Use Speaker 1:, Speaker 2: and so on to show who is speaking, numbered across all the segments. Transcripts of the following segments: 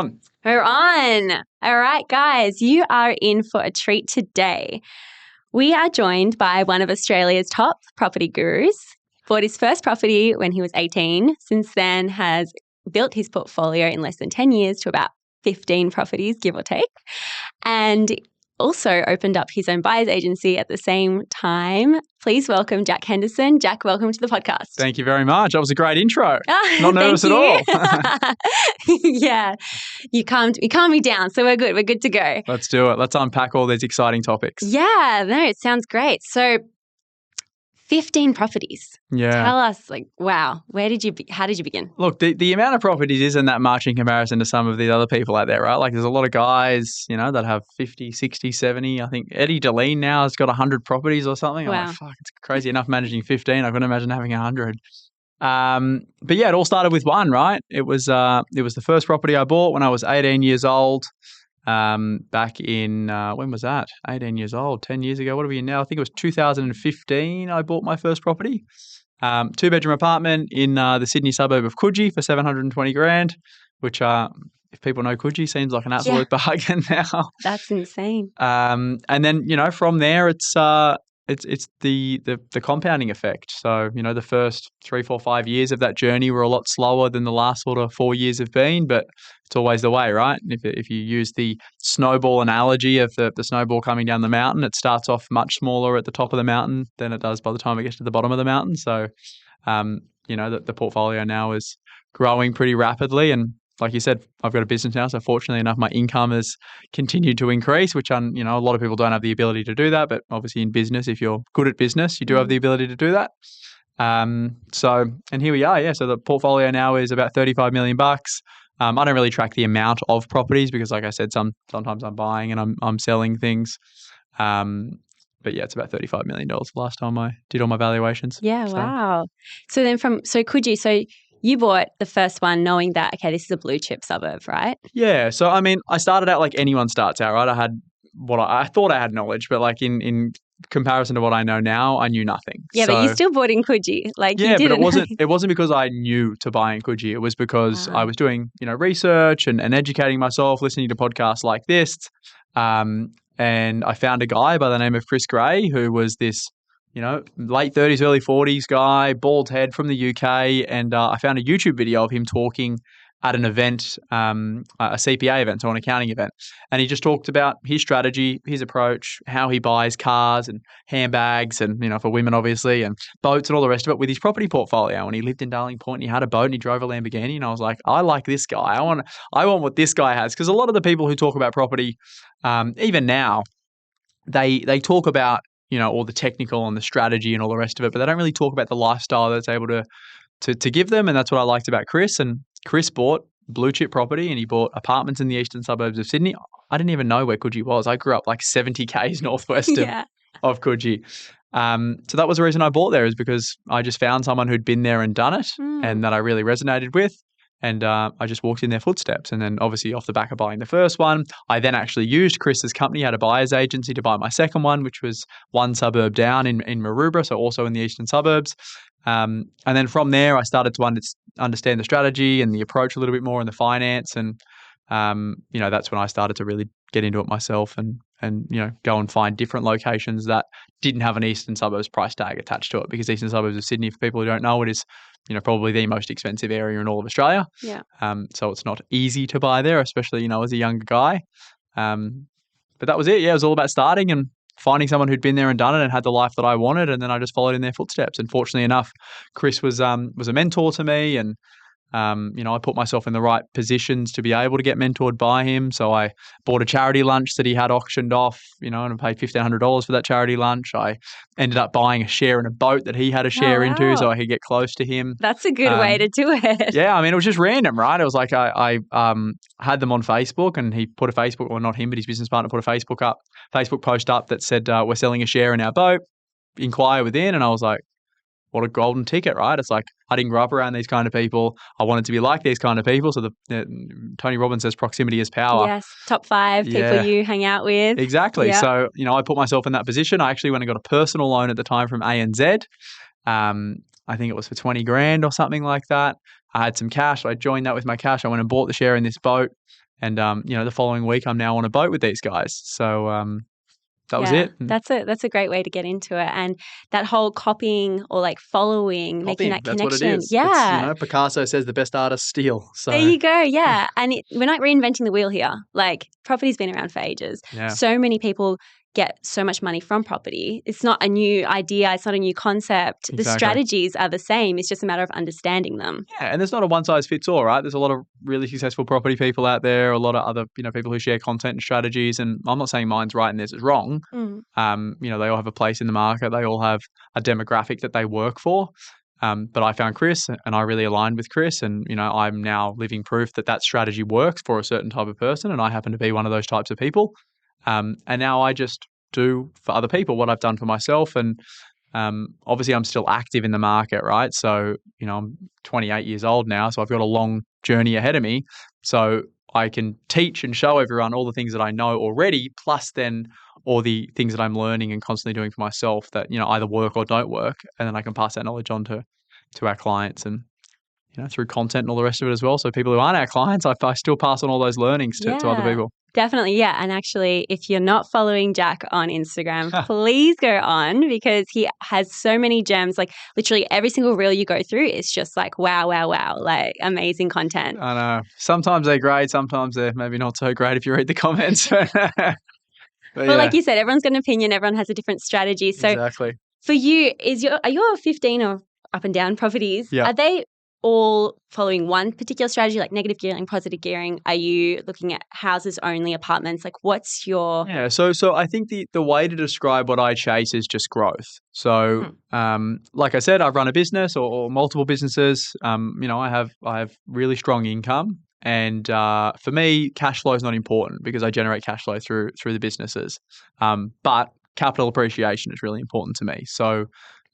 Speaker 1: on.
Speaker 2: We're on. All right, guys, you are in for a treat today. We are joined by one of Australia's top property gurus. Bought his first property when he was 18. Since then has built his portfolio in less than 10 years to about 15 properties, give or take. And also opened up his own buyer's agency at the same time. Please welcome Jack Henderson. Jack, welcome to the podcast.
Speaker 1: Thank you very much. That was a great intro. Not nervous at all.
Speaker 2: Yeah. You calmed me down, so we're good. We're good to go.
Speaker 1: Let's do it. Let's unpack all these exciting topics.
Speaker 2: Yeah, no, it sounds great. So 15 properties.
Speaker 1: Yeah.
Speaker 2: Tell us, wow, how did you begin?
Speaker 1: Look, the amount of properties isn't that much in comparison to some of the other people out there, right? Like there's a lot of guys, that have 50, 60, 70. I think Eddie Deline now has got 100 properties or something.
Speaker 2: Wow.
Speaker 1: I'm like, fuck, it's crazy enough managing 15. I couldn't imagine having 100. But yeah, it all started with one, right? It was the first property I bought when I was 18 years old. Back in, when was that? 18 years old, 10 years ago. What are we in now? I think it was 2015 I bought my first property. 2-bedroom apartment in the Sydney suburb of Coogee for 720 grand, which if people know Coogee, seems like an absolute bargain now.
Speaker 2: That's insane.
Speaker 1: And then, from there it's the compounding effect. So, the first 3, 4, 5 years of that journey were a lot slower than the last sort of 4 years have been, but it's always the way, right? If you use the snowball analogy of the snowball coming down the mountain, it starts off much smaller at the top of the mountain than it does by the time it gets to the bottom of the mountain. So, the portfolio now is growing pretty rapidly. And like you said, I've got a business now, so fortunately enough, my income has continued to increase, which, a lot of people don't have the ability to do that. But obviously in business, if you're good at business, you do have the ability to do that. And here we are. Yeah. So the portfolio now is about 35 million bucks. I don't really track the amount of properties because, like I said, sometimes I'm buying and I'm selling things. But yeah, it's about $35 million the last time I did all my valuations.
Speaker 2: Yeah. So. Wow. So then Coogee, so you bought the first one knowing that, okay, this is a blue chip suburb, right?
Speaker 1: Yeah. So, I started out like anyone starts out, right? I had I thought I had knowledge, but like in comparison to what I know now, I knew nothing.
Speaker 2: Yeah, but you still bought in Coogee.
Speaker 1: But it wasn't because I knew to buy in Coogee. It was because I was doing, research and educating myself, listening to podcasts like this. And I found a guy by the name of Chris Gray, who was this, late 30s, early 40s guy, bald head from the UK. And I found a YouTube video of him talking at an event, a CPA event, so an accounting event. And he just talked about his strategy, his approach, how he buys cars and handbags and, for women, obviously, and boats and all the rest of it with his property portfolio. And he lived in Darling Point and he had a boat and he drove a Lamborghini. And I was like, I like this guy. I want what this guy has. Because a lot of the people who talk about property, even now, they talk about, all the technical and the strategy and all the rest of it, but they don't really talk about the lifestyle that's able to give them. And that's what I liked about Chris. And Chris bought blue chip property and he bought apartments in the eastern suburbs of Sydney. I didn't even know where Coogee was. I grew up like 70 k's northwest of Coogee. So that was the reason I bought there, is because I just found someone who'd been there and done it and that I really resonated with. And I just walked in their footsteps. And then obviously off the back of buying the first one, I then actually used Chris's company, had a buyer's agency, to buy my second one, which was one suburb down in Maroubra, so also in the eastern suburbs. And then from there, I started to understand the strategy and the approach a little bit more and the finance. And, that's when I started to really get into it myself and go and find different locations that didn't have an eastern suburbs price tag attached to it, because eastern suburbs of Sydney, for people who don't know, it is, probably the most expensive area in all of Australia.
Speaker 2: Yeah.
Speaker 1: So it's not easy to buy there, especially, as a younger guy. But that was it. Yeah, it was all about starting and finding someone who'd been there and done it and had the life that I wanted, and then I just followed in their footsteps. And fortunately enough, Chris was a mentor to me, and I put myself in the right positions to be able to get mentored by him. So I bought a charity lunch that he had auctioned off, and I paid $1,500 for that charity lunch. I ended up buying a share in a boat that he had a share into, so I could get close to him.
Speaker 2: That's a good way to do it.
Speaker 1: Yeah, it was just random, right? It was like I had them on Facebook, and he put a Facebook, or not him, but his business partner put a Facebook post up that said, we're selling a share in our boat, inquire within. And I was like, what a golden ticket, right? It's like, I didn't grow up around these kind of people. I wanted to be like these kind of people. So Tony Robbins says proximity is power.
Speaker 2: Yes, top 5 people you hang out with.
Speaker 1: Exactly. Yep. So, I put myself in that position. I actually went and got a personal loan at the time from ANZ. I think it was for 20 grand or something like that. I had some cash. I joined that with my cash. I went and bought the share in this boat. And, the following week I'm now on a boat with these guys. So that was it. And
Speaker 2: That's a great way to get into it. And that whole copying or like following, making that
Speaker 1: that's
Speaker 2: connection.
Speaker 1: what it is.
Speaker 2: Yeah.
Speaker 1: It's, Picasso says the best artists steal. So
Speaker 2: There you go. Yeah. And we're not reinventing the wheel here. Like property's been around for ages.
Speaker 1: yeah.
Speaker 2: So many people get so much money from property. It's not a new idea. It's not a new concept. The
Speaker 1: Exactly.
Speaker 2: strategies are the same. It's just a matter of understanding them.
Speaker 1: Yeah, and there's not a one size fits all, right? There's a lot of really successful property people out there, a lot of other, people who share content and strategies. And I'm not saying mine's right and theirs is wrong. They all have a place in the market. They all have a demographic that they work for. But I found Chris and I really aligned with Chris. And, I'm now living proof that that strategy works for a certain type of person. And I happen to be one of those types of people. And now I just do for other people what I've done for myself. And obviously I'm still active in the market, right? So, I'm 28 years old now, so I've got a long journey ahead of me. So I can teach and show everyone all the things that I know already, plus then all the things that I'm learning and constantly doing for myself that, either work or don't work. And then I can pass that knowledge on to our clients and, through content and all the rest of it as well. So people who aren't our clients, I still pass on all those learnings to other people.
Speaker 2: Definitely, yeah. And actually, if you're not following Jack on Instagram, please go on because he has so many gems. Like literally every single reel you go through is just like, wow, wow, wow, like amazing content.
Speaker 1: I know. Sometimes they're great. Sometimes they're maybe not so great if you read the comments.
Speaker 2: Like you said, everyone's got an opinion. Everyone has a different strategy. So
Speaker 1: exactly.
Speaker 2: For you, are your 15 or up and down properties, are they all following one particular strategy, like negative gearing, positive gearing? Are you looking at houses only, apartments? Like what's your...
Speaker 1: Yeah, so I think the way to describe what I chase is just growth. So like I said, I've run a business or multiple businesses. I have really strong income. And for me, cash flow is not important because I generate cash flow through the businesses. But capital appreciation is really important to me. So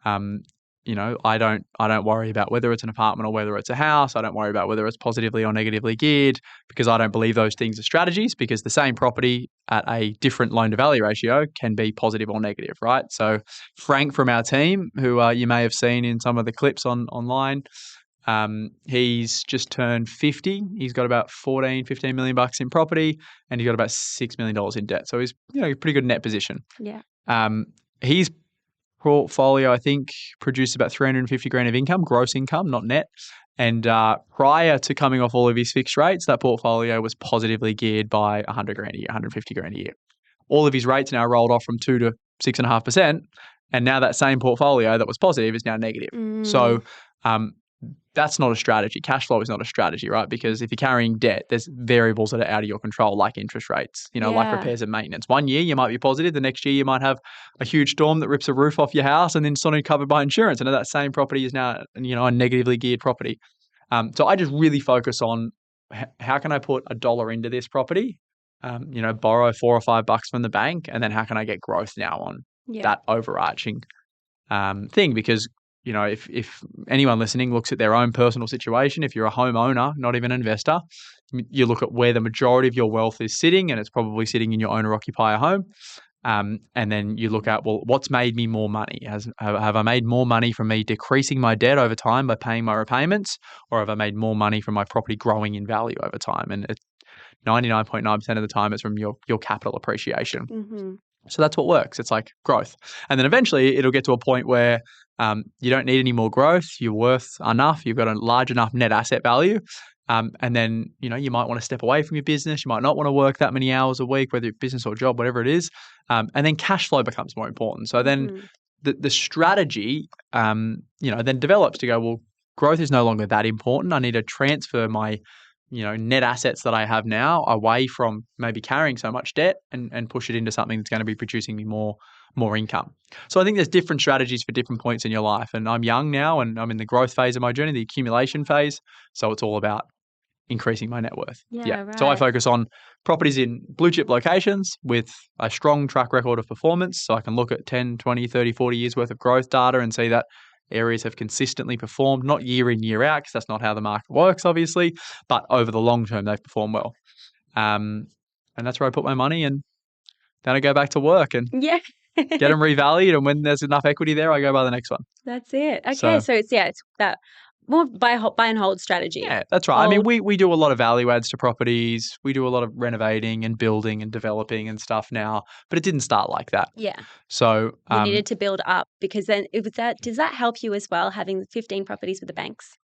Speaker 1: I don't worry about whether it's an apartment or whether it's a house. I don't worry about whether it's positively or negatively geared because I don't believe those things are strategies because the same property at a different loan to value ratio can be positive or negative, right? So Frank from our team, who you may have seen in some of the clips online, he's just turned 50. He's got about 15 million bucks in property and he's got about $6 million in debt. So he's a pretty good net position.
Speaker 2: Yeah.
Speaker 1: His portfolio, I think, produced about 350 grand of income, gross income, not net. And prior to coming off all of his fixed rates, that portfolio was positively geared by 100 grand a year, 150 grand a year. All of his rates now rolled off from 2 to 6.5%. And now that same portfolio that was positive is now negative. So that's not a strategy. Cash flow is not a strategy, right? Because if you're carrying debt, there's variables that are out of your control, like interest rates, like repairs and maintenance. 1 year you might be positive. The next year you might have a huge storm that rips a roof off your house and then it's not covered by insurance. And that same property is now, a negatively geared property. So I just really focus on how can I put $1 into this property, borrow $4 or $5 from the bank, and then how can I get growth now on that overarching thing? Because if anyone listening looks at their own personal situation, if you're a homeowner, not even an investor, you look at where the majority of your wealth is sitting, and it's probably sitting in your owner-occupier home. And then you look at, well, what's made me more money? Have I made more money from me decreasing my debt over time by paying my repayments, or have I made more money from my property growing in value over time? And it's 99.9% of the time it's from your capital appreciation.
Speaker 2: Mm-hmm.
Speaker 1: So that's what works. It's like growth. And then eventually it'll get to a point where you don't need any more growth. You're worth enough. You've got a large enough net asset value. And then, you might want to step away from your business. You might not want to work that many hours a week, whether it's business or job, whatever it is. And then cash flow becomes more important. So then the strategy, then develops to go, well, growth is no longer that important. I need to transfer my net assets that I have now away from maybe carrying so much debt and push it into something that's going to be producing me more income. So I think there's different strategies for different points in your life. And I'm young now and I'm in the growth phase of my journey, the accumulation phase. So it's all about increasing my net worth.
Speaker 2: Yeah. Right.
Speaker 1: So I focus on properties in blue chip locations with a strong track record of performance. So I can look at 10, 20, 30, 40 years worth of growth data and see that areas have consistently performed, not year in, year out, because that's not how the market works, obviously, but over the long term, they've performed well. And that's where I put my money, and then I go back to work and get them revalued. And when there's enough equity there, I go buy the next one.
Speaker 2: That's it. Okay. So it's that more buy and hold strategy.
Speaker 1: Yeah, that's right. I mean, we do a lot of value adds to properties. We do a lot of renovating and building and developing and stuff now, but it didn't start like that.
Speaker 2: Yeah.
Speaker 1: So
Speaker 2: You needed to build up because then does that help you as well, having 15 properties with the banks?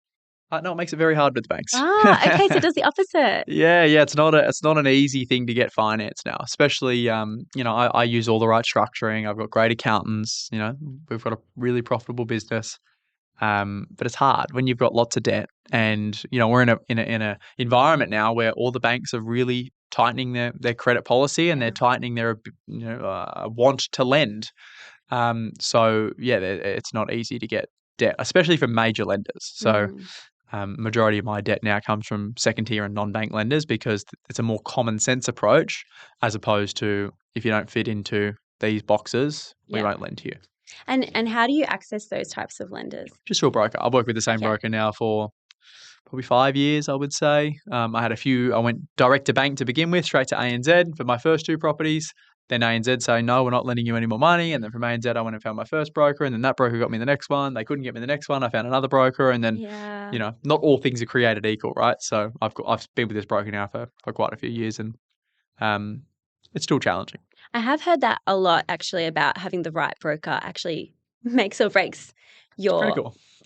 Speaker 1: no, it makes it very hard with the banks.
Speaker 2: Okay, so it does the opposite.
Speaker 1: Yeah, it's not an easy thing to get finance now, especially I use all the right structuring. I've got great accountants. We've got a really profitable business. But it's hard when you've got lots of debt, and we're in a environment now where all the banks are really tightening their credit policy, and they're tightening their want to lend. So yeah, it's not easy to get debt, especially from major lenders. So majority of my debt now comes from second tier and non-bank lenders because it's a more common sense approach, as opposed to if you don't fit into these boxes, we won't lend to you.
Speaker 2: And how do you access those types of lenders?
Speaker 1: Just through a broker. I've worked with the same broker now for probably 5 years, I would say. I went direct to bank to begin with, straight to ANZ for my first 2 properties. Then ANZ say, no, we're not lending you any more money. And then from ANZ, I went and found my first broker. And then that broker got me the next one. They couldn't get me the next one. I found another broker. And then, not all things are created equal, right? So I've been with this broker now for quite a few years. And it's still challenging.
Speaker 2: I have heard that a lot, actually, about having the right broker actually makes or breaks your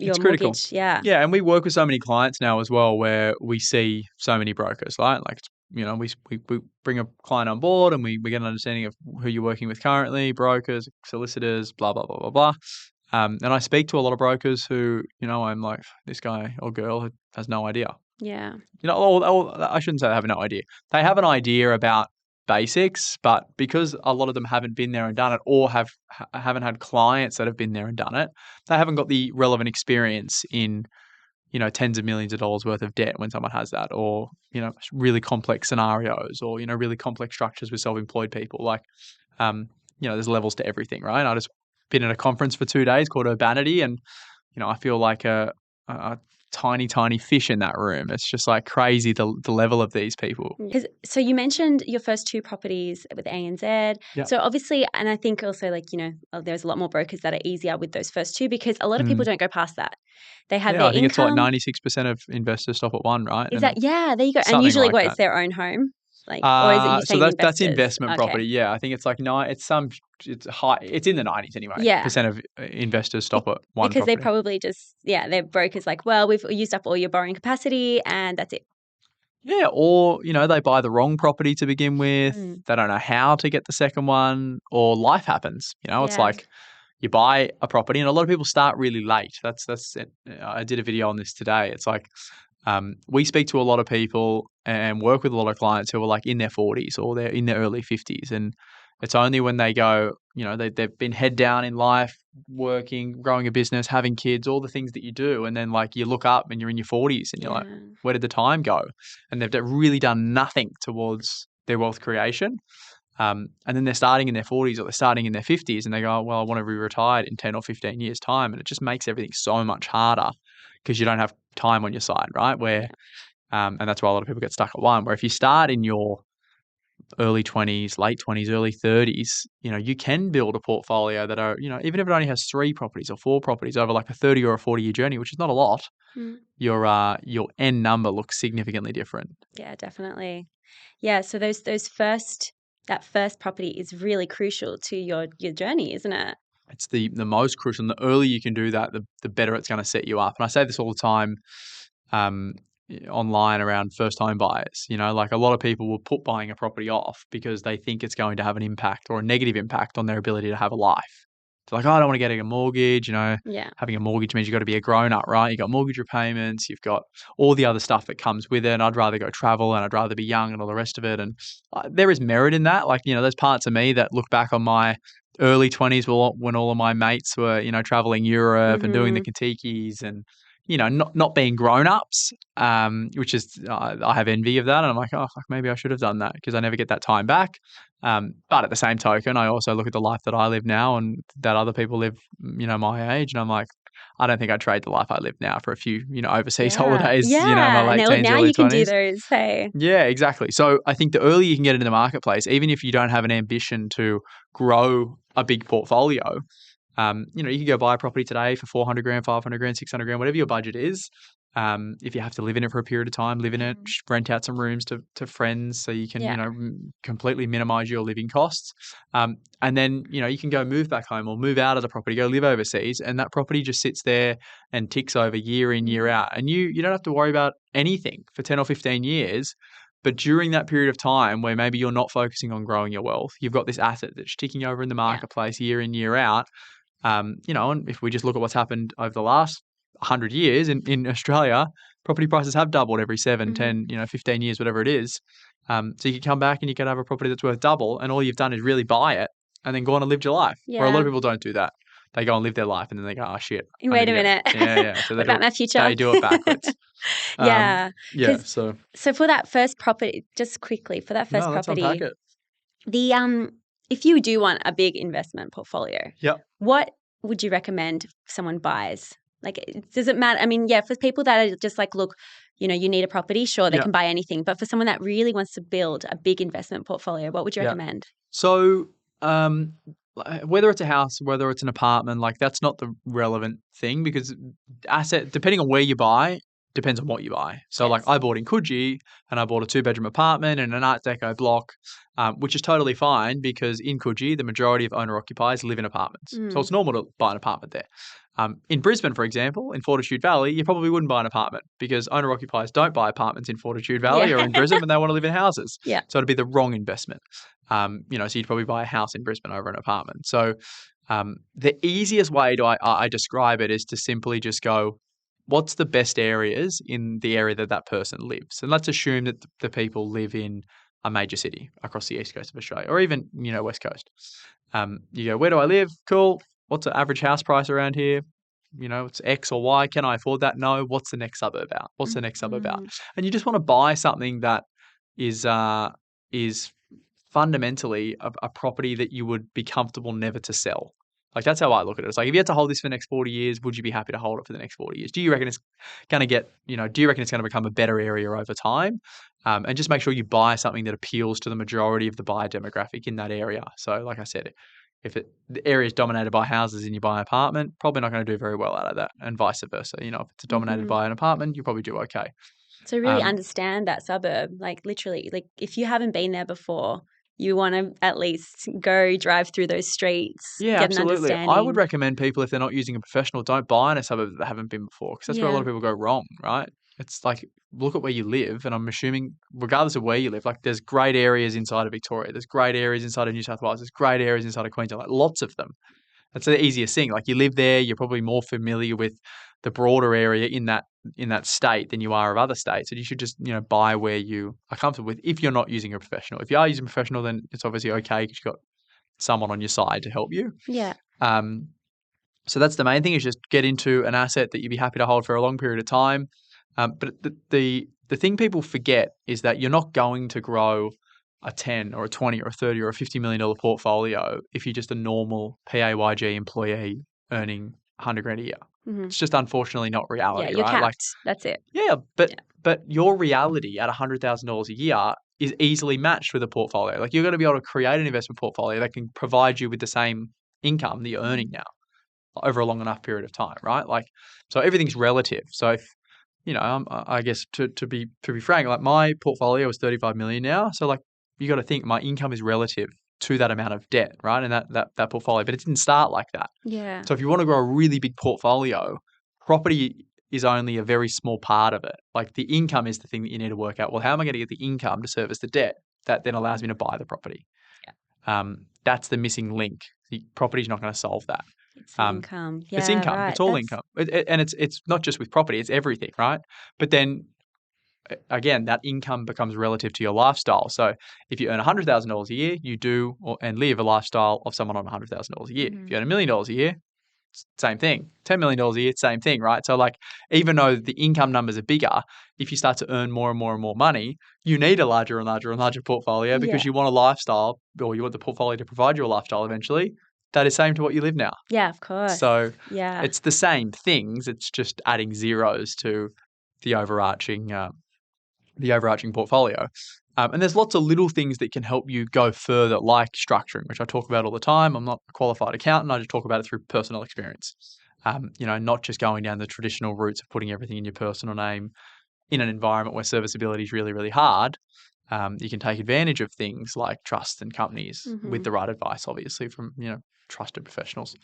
Speaker 2: mortgage. Yeah.
Speaker 1: Yeah, and we work with so many clients now as well where we see so many brokers, right? Like, we bring a client on board and we get an understanding of who you're working with currently, brokers, solicitors, blah, blah, blah, blah, blah. And I speak to a lot of brokers who, I'm like, this guy or girl has no idea.
Speaker 2: Yeah.
Speaker 1: I shouldn't say they have no idea. They have an idea about basics, but because a lot of them haven't been there and done it, or haven't had clients that have been there and done it, they haven't got the relevant experience in tens of millions of dollars worth of debt when someone has that, or really complex scenarios, or really complex structures with self-employed people. Like there's levels to everything, right? I just been at a conference for 2 days called Urbanity, and I feel like a tiny fish in that room. It's just like crazy the level of these people.
Speaker 2: So you mentioned your first 2 properties with ANZ.
Speaker 1: Yeah.
Speaker 2: So obviously, and I think also there's a lot more brokers that are easier with those first 2 because a lot of people don't go past that. They have their income.
Speaker 1: I think it's like 96% of investors stop at 1, right?
Speaker 2: Is that there you go. And usually it's their own home. Or is it you saying
Speaker 1: that's investment property? Yeah, I think it's like it's high. It's in the 90s anyway.
Speaker 2: Yeah.
Speaker 1: Percent of investors stop at 1
Speaker 2: because
Speaker 1: property.
Speaker 2: they probably just their broker's like, well, we've used up all your borrowing capacity and that's it.
Speaker 1: Yeah, or they buy the wrong property to begin with. They don't know how to get the second one, or life happens. It's like you buy a property, and a lot of people start really late. That's it. I did a video on this today. It's like we speak to a lot of people and work with a lot of clients who are like in their 40s or they're in their early 50s, and it's only when they go, they've been head down in life, working, growing a business, having kids, all the things that you do, and then like you look up and you're in your 40s and you're like, where did the time go? And they've really done nothing towards their wealth creation. And then they're starting in their 40s or they're starting in their 50s and they go, well, I want to be retired in 10 or 15 years' time. And it just makes everything so much harder because you don't have time on your side, right? And that's why a lot of people get stuck at 1. Where if you start in your early 20s, late 20s, early 30s, you can build a portfolio that are, even if it only has 3 properties or 4 properties over like a 30 or a 40-year journey, which is not a lot, your end number looks significantly different.
Speaker 2: Yeah, definitely. Yeah, so that first property is really crucial to your journey, isn't it?
Speaker 1: It's the most crucial. And the earlier you can do that, the better it's going to set you up. And I say this all the time online around first-time buyers. Like a lot of people will put buying a property off because they think it's going to have an impact or a negative impact on their ability to have a life. It's like, oh, I don't want to get a mortgage. Having a mortgage means you've got to be a grown-up, right? You've got mortgage repayments. You've got all the other stuff that comes with it. And I'd rather go travel and I'd rather be young and all the rest of it. And there is merit in that. Like, there's parts of me that look back on my early 20s when all of my mates were, traveling Europe and doing the Kentuckys and, not being grown-ups, which is, I have envy of that. And I'm like, oh, fuck, maybe I should have done that because I never get that time back. But at the same token, I also look at the life that I live now and that other people live, my age. And I'm like, I don't think I'd trade the life I live now for a few, overseas holidays, my late teens,
Speaker 2: now
Speaker 1: early 20s.
Speaker 2: You can do those, hey.
Speaker 1: Yeah, exactly. So I think the earlier you can get into the marketplace, even if you don't have an ambition to grow a big portfolio, You can go buy a property today for 400 grand, 500 grand, 600 grand, whatever your budget is. If you have to live in it for a period of time, live in it, rent out some rooms to friends so you can, completely minimize your living costs. And then, you can go move back home or move out of the property, go live overseas, and that property just sits there and ticks over year in, year out. And you don't have to worry about anything for 10 or 15 years. But during that period of time where maybe you're not focusing on growing your wealth, you've got this asset that's ticking over in the marketplace year in, year out. And if we just look at what's happened over the last 100 years in Australia, property prices have doubled every 7, 10, 15 years, whatever it is. So you can come back and you can have a property that's worth double, and all you've done is really buy it and then go on and live your life.
Speaker 2: Yeah.
Speaker 1: Where a lot of people don't do that. They go and live their life and then they go, oh, shit.
Speaker 2: Wait a minute.
Speaker 1: Yeah. So
Speaker 2: what about my future?
Speaker 1: They do it backwards.
Speaker 2: Yeah.
Speaker 1: So
Speaker 2: for that first property, just quickly, for that first property,
Speaker 1: let's unpack it.
Speaker 2: If you do want a big investment portfolio,
Speaker 1: what
Speaker 2: would you recommend someone buys? Like, does it matter? I mean, for people that are just like, look, you need a property, sure, they can buy anything. But for someone that really wants to build a big investment portfolio, what would you recommend?
Speaker 1: So, whether it's a house, whether it's an apartment, like that's not the relevant thing, because depending on where you buy, depends on what you buy. So like I bought in Coogee and I bought a 2-bedroom apartment and an Art Deco block, which is totally fine because in Coogee, the majority of owner occupiers live in apartments. So it's normal to buy an apartment there. In Brisbane, for example, in Fortitude Valley, you probably wouldn't buy an apartment because owner occupiers don't buy apartments in Fortitude Valley or in Brisbane, and they want to live in houses.
Speaker 2: Yeah.
Speaker 1: So it'd be the wrong investment. So you'd probably buy a house in Brisbane over an apartment. So the easiest way I describe it is to simply just go, what's the best areas in the area that person lives? And let's assume that the people live in a major city across the east coast of Australia or even, west coast. You go, where do I live? Cool. What's the average house price around here? It's X or Y. Can I afford that? No. What's the next suburb out? What's the next suburb out? And you just want to buy something that is fundamentally a property that you would be comfortable never to sell. Like that's how I look at it. It's like, if you had to hold this for the next 40 years, would you be happy to hold it for the next 40 years? Do you reckon it's going to become a better area over time? And just make sure you buy something that appeals to the majority of the buyer demographic in that area. So like I said, if the area is dominated by houses and you buy an apartment, probably not going to do very well out of that, and vice versa. If it's dominated by an apartment, you probably do okay.
Speaker 2: So really understand that suburb, like literally, like if you haven't been there before, you want to at least go drive through those streets.
Speaker 1: Yeah,
Speaker 2: get
Speaker 1: absolutely.
Speaker 2: An understanding.
Speaker 1: I would recommend people, if they're not using a professional, don't buy in a suburb that they haven't been before, because that's where a lot of people go wrong, right? It's like, look at where you live, and I'm assuming, regardless of where you live, like there's great areas inside of Victoria, there's great areas inside of New South Wales, there's great areas inside of Queensland, like lots of them. That's the easiest thing. Like you live there, you're probably more familiar with the broader area in that state than you are of other states. And you should just, buy where you are comfortable with if you're not using a professional. If you are using a professional, then it's obviously okay because you've got someone on your side to help you.
Speaker 2: Yeah.
Speaker 1: So that's the main thing, is just get into an asset that you'd be happy to hold for a long period of time. But the thing people forget is that you're not going to grow a 10 or a 20 or a 30 or a $50 million portfolio if you're just a normal PAYG employee earning 100 grand a year.
Speaker 2: Mm-hmm.
Speaker 1: It's just unfortunately not reality,
Speaker 2: yeah, you're
Speaker 1: right?
Speaker 2: capped.
Speaker 1: Like,
Speaker 2: that's it.
Speaker 1: Yeah, but your reality at $100,000 a year is easily matched with a portfolio. Like you're going to be able to create an investment portfolio that can provide you with the same income that you're earning now over a long enough period of time, right? Like, so everything's relative. So if, I guess to be frank, like my portfolio is 35 million now. So like, you got to think my income is relative to that amount of debt, right? And that portfolio, but it didn't start like that.
Speaker 2: Yeah.
Speaker 1: So if you want to grow a really big portfolio, property is only a very small part of it. Like the income is the thing that you need to work out. Well, how am I going to get the income to service the debt that then allows me to buy the property? Yeah. That's the missing link. The property is not going to solve that.
Speaker 2: It's income. Yeah,
Speaker 1: it's income.
Speaker 2: Right.
Speaker 1: It's all income. And it's not just with property. It's everything, right? But then again, that income becomes relative to your lifestyle. So if you earn $100,000 a year, you do and live a lifestyle of someone on $100,000 a year.
Speaker 2: Mm-hmm.
Speaker 1: If you earn $1 million a year, same thing. $10 million a year, same thing, right? So like, even though the income numbers are bigger, if you start to earn more and more and more money, you need a larger and larger and larger portfolio because you want a lifestyle, or you want the portfolio to provide you a lifestyle eventually that is same to what you live now.
Speaker 2: Yeah, of course.
Speaker 1: So it's the same things. It's just adding zeros to the overarching the overarching portfolio. And there's lots of little things that can help you go further, like structuring, which I talk about all the time. I'm not a qualified accountant. I just talk about it through personal experience. Not just going down the traditional routes of putting everything in your personal name in an environment where serviceability is really, really hard. You can take advantage of things like trusts and companies with the right advice, obviously, from trusted professionals.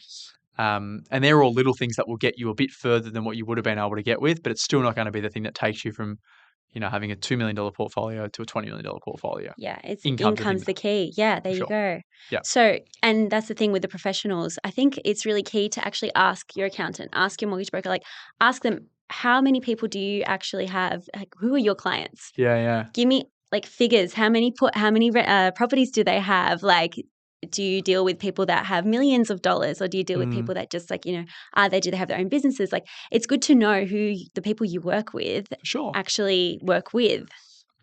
Speaker 1: And they're all little things that will get you a bit further than what you would have been able to get with, but it's still not going to be the thing that takes you from having a $2 million portfolio to a $20 million portfolio.
Speaker 2: Yeah,
Speaker 1: Income's
Speaker 2: the key. Yeah, there you go.
Speaker 1: Yeah.
Speaker 2: So, and that's the thing with the professionals. I think it's really key to actually ask your accountant, ask your mortgage broker, ask them, how many people do you actually have? Who are your clients?
Speaker 1: Yeah.
Speaker 2: Give me figures. How many properties do they have? Do you deal with people that have millions of dollars, or do you deal with people that just do they have their own businesses? It's good to know who the people you work with actually work with.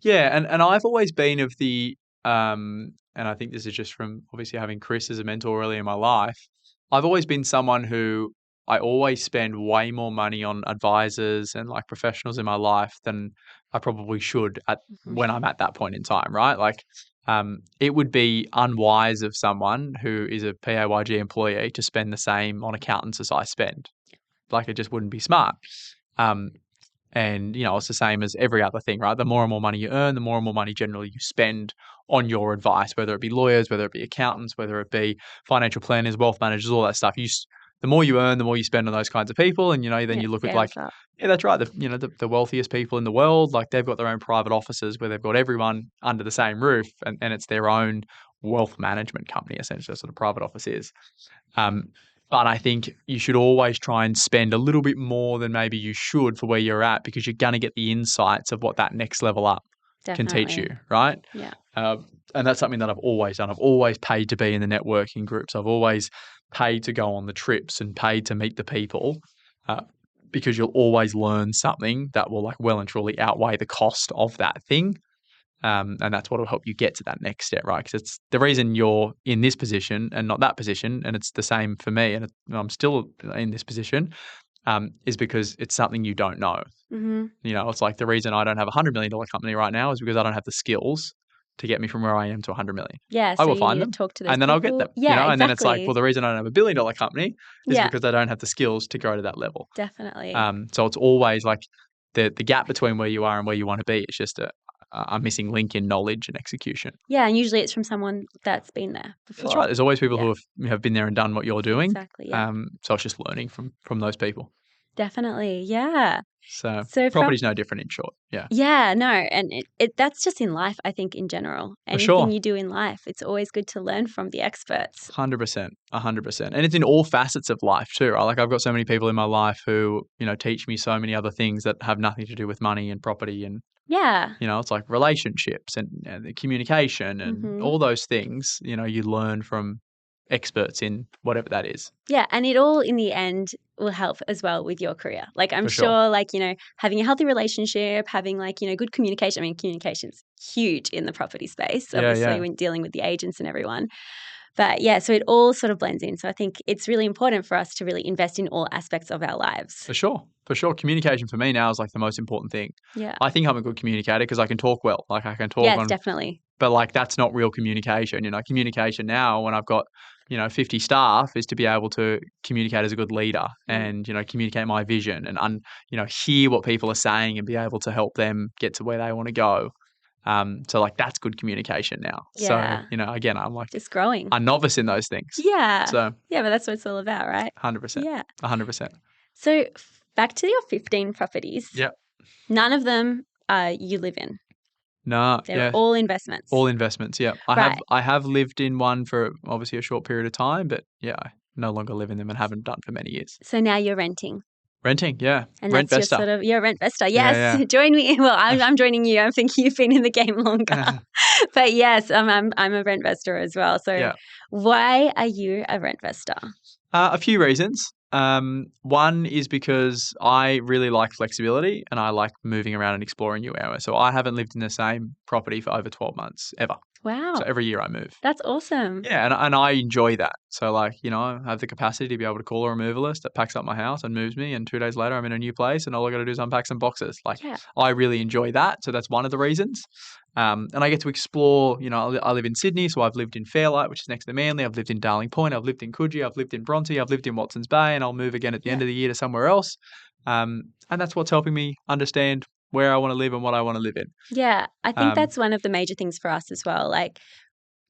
Speaker 1: Yeah, and I've always been of the and I think this is just from obviously having Chris as a mentor early in my life. I've always been someone who I always spend way more money on advisors and professionals in my life than I probably should when I'm at that point in time, right? It would be unwise of someone who is a PAYG employee to spend the same on accountants as I spend. It just wouldn't be smart. And, it's the same as every other thing, right? The more and more money you earn, the more and more money generally you spend on your advice, whether it be lawyers, whether it be accountants, whether it be financial planners, wealth managers, all that stuff. The more you earn, the more you spend on those kinds of people. And, then you look at yeah, that's right. The wealthiest people in the world, they've got their own private offices where they've got everyone under the same roof, and it's their own wealth management company, essentially. That's what a private office is. But I think you should always try and spend a little bit more than maybe you should for where you're at, because you're going to get the insights of what that next level up can teach you, right?
Speaker 2: Yeah.
Speaker 1: And that's something that I've always done. I've always paid to be in the networking groups. I've always paid to go on the trips and paid to meet the people, because you'll always learn something that will well and truly outweigh the cost of that thing. And that's what will help you get to that next step, right? Because it's the reason you're in this position and not that position, and it's the same for me, and I'm still in this position, is because it's something you don't know. It's the reason I don't have a $100 million company right now is because I don't have the skills to get me from where I am to 100 million.
Speaker 2: Yeah,
Speaker 1: I will find them,
Speaker 2: talk to those
Speaker 1: and then
Speaker 2: people.
Speaker 1: I'll get them.
Speaker 2: Yeah, exactly.
Speaker 1: And then it's the reason I don't have $1 billion company is because I don't have the skills to grow to that level.
Speaker 2: Definitely.
Speaker 1: So it's always the gap between where you are and where you want to be. It's just a missing link in knowledge and execution.
Speaker 2: Yeah, and usually it's from someone that's been there before.
Speaker 1: That's right. There's always people who have been there and done what you're doing.
Speaker 2: Exactly. Yeah.
Speaker 1: So it's just learning from those people.
Speaker 2: Definitely. Yeah.
Speaker 1: So property's no different, in short. Yeah.
Speaker 2: Yeah, no. And that's just in life, I think, in general. Anything you do in life, it's always good to learn from the experts.
Speaker 1: 100%. 100%. And it's in all facets of life too, right? I've got so many people in my life who, teach me so many other things that have nothing to do with money and property and it's relationships and the communication and all those things, you learn from experts in whatever that is.
Speaker 2: Yeah. And it all in the end will help as well with your career. I'm sure, having a healthy relationship, having good communication. I mean, communication's huge in the property space, obviously, when dealing with the agents and everyone. But yeah, so it all sort of blends in. So I think it's really important for us to really invest in all aspects of our lives.
Speaker 1: For sure. Communication for me now is the most important thing.
Speaker 2: Yeah.
Speaker 1: I think I'm a good communicator because I can talk well. I can talk.
Speaker 2: Yes, definitely.
Speaker 1: But that's not real communication. Communication now when I've got 50 staff is to be able to communicate as a good leader and communicate my vision and hear what people are saying and be able to help them get to where they want to go. So that's good communication now.
Speaker 2: Yeah.
Speaker 1: So, again, I'm
Speaker 2: just growing.
Speaker 1: A novice in those things.
Speaker 2: Yeah.
Speaker 1: So
Speaker 2: yeah, but that's what it's all about, right?
Speaker 1: 100%.
Speaker 2: Yeah.
Speaker 1: 100%.
Speaker 2: So back to your 15 properties.
Speaker 1: Yep.
Speaker 2: None of them you live in.
Speaker 1: No.
Speaker 2: They're all investments.
Speaker 1: All investments, yeah. I have lived in one for obviously a short period of time, but yeah, I no longer live in them and haven't done for many years.
Speaker 2: So now you're renting.
Speaker 1: Renting, yeah.
Speaker 2: And that's
Speaker 1: Rentvester.
Speaker 2: You're a rentvester. Yes, yeah. Join me. Well, I'm joining you. I think you've been in the game longer. But yes, I'm a rentvester as well. So why are you a rentvester?
Speaker 1: A few reasons. One is because I really like flexibility and I like moving around and exploring new areas. So I haven't lived in the same property for over 12 months ever.
Speaker 2: Wow.
Speaker 1: So every year I move.
Speaker 2: That's awesome.
Speaker 1: Yeah, and I enjoy that. So like, I have the capacity to be able to call a removalist that packs up my house and moves me, and 2 days later I'm in a new place and all I got to do is unpack some boxes. Like
Speaker 2: Yeah.
Speaker 1: I really enjoy that. So that's one of the reasons. And I get to explore, I live in Sydney, so I've lived in Fairlight, which is next to Manly. I've lived in Darling Point. I've lived in Coogee. I've lived in Bronte. I've lived in Watsons Bay, and I'll move again at the end of the year to somewhere else. And that's what's helping me understand where I want to live and what I want to live in.
Speaker 2: Yeah. I think that's one of the major things for us as well. Like,